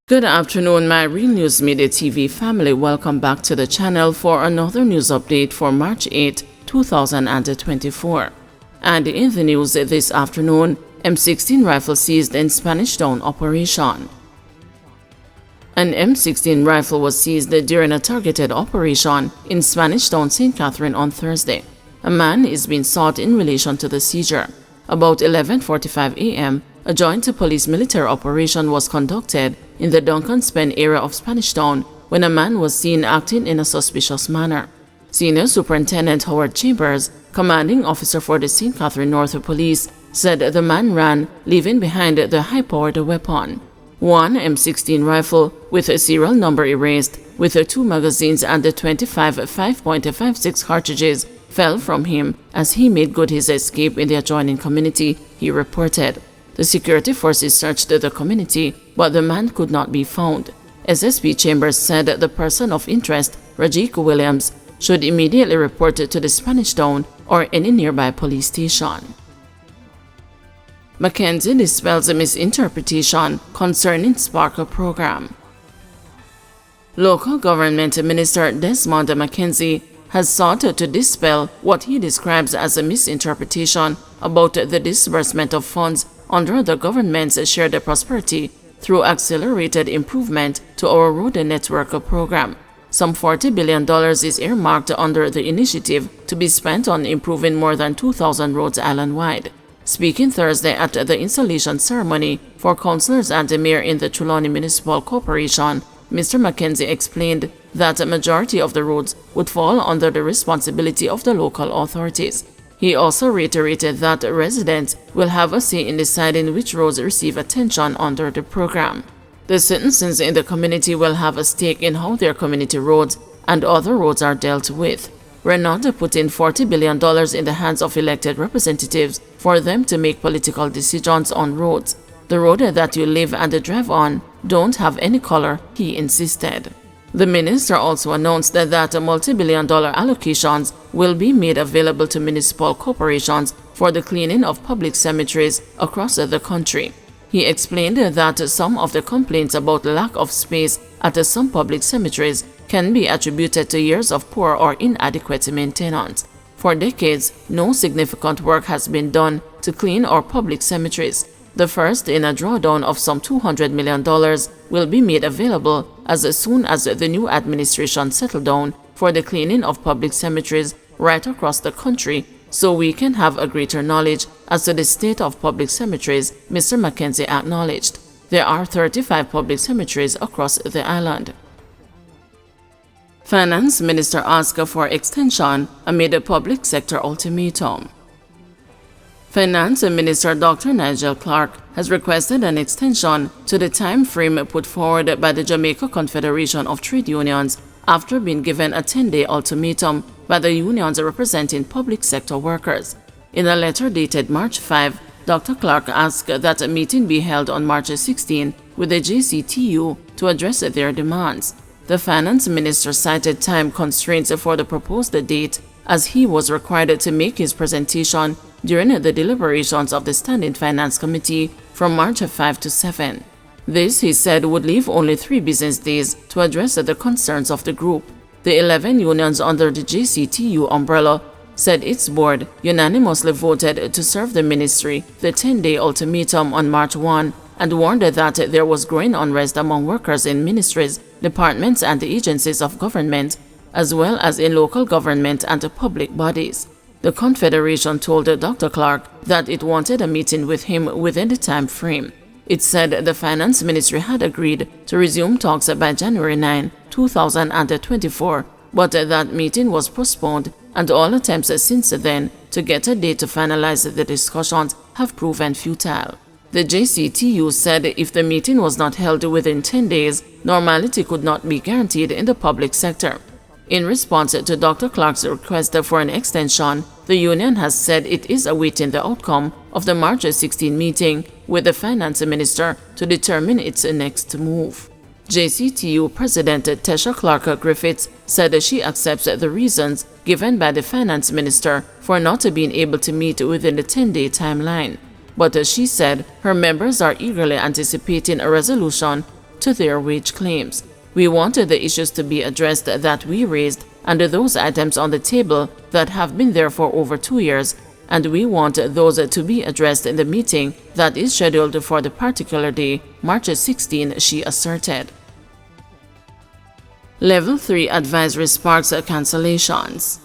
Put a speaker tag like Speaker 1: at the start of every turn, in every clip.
Speaker 1: Good afternoon, my Real News Media TV family. Welcome back to the channel for another news update for March 8, 2024. And in the news this afternoon, M16 rifle seized in Spanish Town operation. An M16 rifle was seized during a targeted operation in Spanish Town, St. Catherine on Thursday. A man is being sought in relation to the seizure. About 11:45 a.m., a joint police-military operation was conducted in the Duncan Spen area of Spanish Town when a man was seen acting in a suspicious manner. Senior Superintendent Howard Chambers, commanding officer for the St. Catherine North Police, said the man ran, leaving behind the high-powered weapon. One M16 rifle with a serial number erased, with 2 magazines and 25 5.56 cartridges fell from him as he made good his escape in the adjoining community, he reported. The security forces searched the community, but the man could not be found. SSP Chambers said the person of interest, Rajik Williams, should immediately report to the Spanish Town or any nearby police station. McKenzie dispels a misinterpretation concerning Sparkle program. Local Government Minister Desmond McKenzie has sought to dispel what he describes as a misinterpretation about the disbursement of funds under the government's Shared Prosperity through accelerated improvement to our road network program. Some $40 billion is earmarked under the initiative to be spent on improving more than 2,000 roads island-wide. Speaking Thursday at the installation ceremony for councillors and the mayor in the Trelawney Municipal Corporation, Mr. McKenzie explained that a majority of the roads would fall under the responsibility of the local authorities. He also reiterated that residents will have a say in deciding which roads receive attention under the program. The citizens in the community will have a stake in how their community roads and other roads are dealt with. We're not putting $40 billion in the hands of elected representatives for them to make political decisions on roads. The road that you live and drive on don't have any color, he insisted. The minister also announced that multi-billion-dollar allocations will be made available to municipal corporations for the cleaning of public cemeteries across the country. He explained that some of the complaints about lack of space at some public cemeteries can be attributed to years of poor or inadequate maintenance. For decades, no significant work has been done to clean our public cemeteries. The first in a drawdown of some $200 million will be made available as soon as the new administration settles down for the cleaning of public cemeteries right across the country, so we can have a greater knowledge as to the state of public cemeteries, Mr. McKenzie acknowledged. There are 35 public cemeteries across the island. Finance Minister asks for extension amid a public sector ultimatum. Finance Minister Dr. Nigel Clark has requested an extension to the time frame put forward by the Jamaica Confederation of Trade Unions after being given a 10-day ultimatum by the unions representing public sector workers. In a letter dated March 5, Dr. Clark asked that a meeting be held on March 16 with the JCTU to address their demands. The Finance Minister cited time constraints for the proposed date as he was required to make his presentation during the deliberations of the Standing Finance Committee from March 5 to 7. This, he said, would leave only 3 business days to address the concerns of the group. The 11 unions under the JCTU umbrella said its board unanimously voted to serve the ministry the 10-day ultimatum on March 1 and warned that there was growing unrest among workers in ministries, departments and agencies of government, as well as in local government and public bodies. The Confederation told Dr. Clark that it wanted a meeting with him within the time frame. It said the Finance Ministry had agreed to resume talks by January 9, 2024, but that meeting was postponed and all attempts since then to get a date to finalize the discussions have proven futile. The JCTU said if the meeting was not held within 10 days, normality could not be guaranteed in the public sector. In response to Dr. Clark's request for an extension, the union has said it is awaiting the outcome of the March 16 meeting with the Finance Minister to determine its next move. JCTU President Tesha Clark Griffiths said she accepts the reasons given by the Finance Minister for not being able to meet within the 10-day timeline. But she said her members are eagerly anticipating a resolution to their wage claims. We wanted the issues to be addressed that we raised under those items on the table that have been there for over 2 years, and we want those to be addressed in the meeting that is scheduled for the particular day, March 16, she asserted. Level 3 advisory sparks cancellations.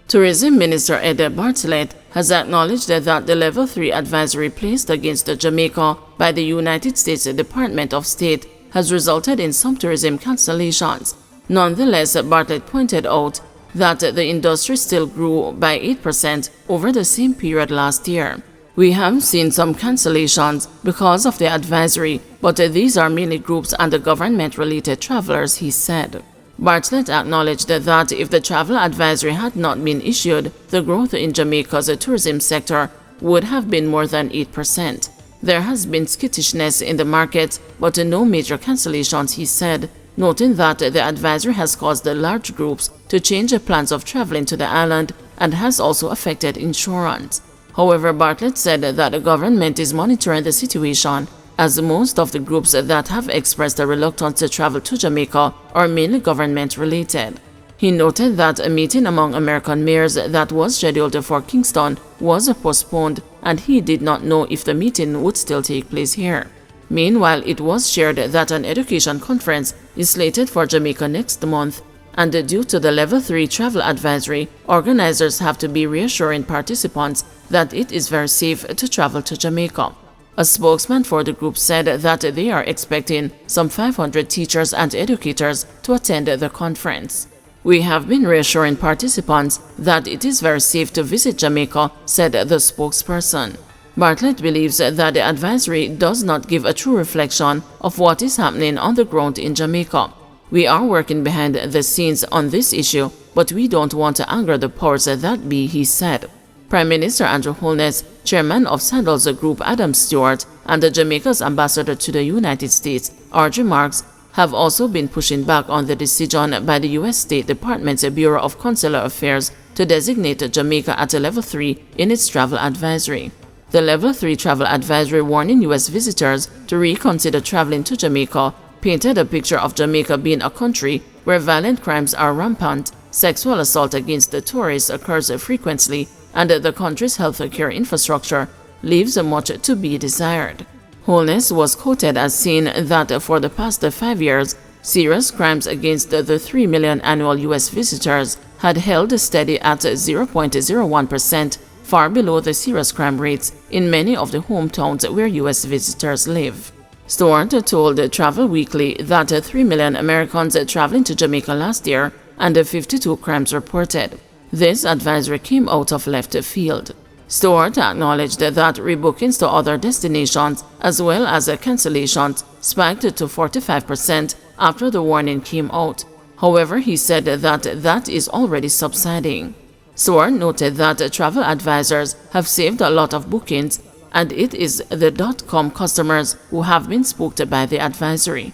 Speaker 1: Tourism Minister Ed Bartlett has acknowledged that the Level 3 advisory placed against Jamaica by the United States Department of State has resulted in some tourism cancellations. Nonetheless, Bartlett pointed out that the industry still grew by 8% over the same period last year. We have seen some cancellations because of the advisory, but these are mainly groups and government-related travelers, he said. Bartlett acknowledged that if the travel advisory had not been issued, the growth in Jamaica's tourism sector would have been more than 8%. There has been skittishness in the market, but no major cancellations, he said, noting that the advisory has caused the large groups to change plans of traveling to the island and has also affected insurance. However, Bartlett said that the government is monitoring the situation, as most of the groups that have expressed a reluctance to travel to Jamaica are mainly government-related. He noted that a meeting among American mayors that was scheduled for Kingston was postponed, and he did not know if the meeting would still take place here. Meanwhile, it was shared that an education conference is slated for Jamaica next month, and due to the Level 3 travel advisory, organizers have to be reassuring participants that it is very safe to travel to Jamaica. A spokesman for the group said that they are expecting some 500 teachers and educators to attend the conference. We have been reassuring participants that it is very safe to visit Jamaica, said the spokesperson. Bartlett believes that the advisory does not give a true reflection of what is happening on the ground in Jamaica. We are working behind the scenes on this issue, but we don't want to anger the powers that be, he said. Prime Minister Andrew Holness, chairman of Sandals Group Adam Stewart, and Jamaica's ambassador to the United States, R.J. Marks, have also been pushing back on the decision by the U.S. State Department's Bureau of Consular Affairs to designate Jamaica at a Level 3 in its travel advisory. The Level 3 travel advisory warning U.S. visitors to reconsider traveling to Jamaica painted a picture of Jamaica being a country where violent crimes are rampant, sexual assault against the tourists occurs frequently, and the country's healthcare infrastructure leaves much to be desired. Holness was quoted as saying that for the past 5 years, serious crimes against the 3 million annual U.S. visitors had held steady at 0.01%, far below the serious crime rates in many of the hometowns where U.S. visitors live. Stewart told Travel Weekly that 3 million Americans traveling to Jamaica last year and 52 crimes reported. This advisory came out of left field. Stewart acknowledged that rebookings to other destinations as well as cancellations spiked to 45% after the warning came out. However, he said that is already subsiding. Stewart noted that travel advisors have saved a lot of bookings, and it is the .com customers who have been spooked by the advisory.